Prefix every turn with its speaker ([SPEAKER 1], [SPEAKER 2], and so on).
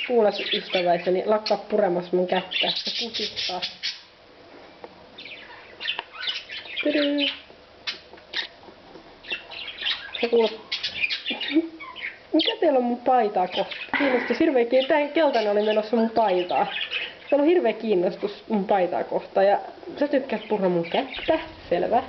[SPEAKER 1] kuules ystäväiseni, lakkaa puremassa mun kättä. Se kutittaa. Se kuuluu. Mikä teillä on mun paitaa kohta? Kiinnostus hirveä tää keltainen oli menossa mun paitaa. Se on hirveä kiinnostus mun paitaa kohta ja sä tykkäät purra mun kättä, selvä.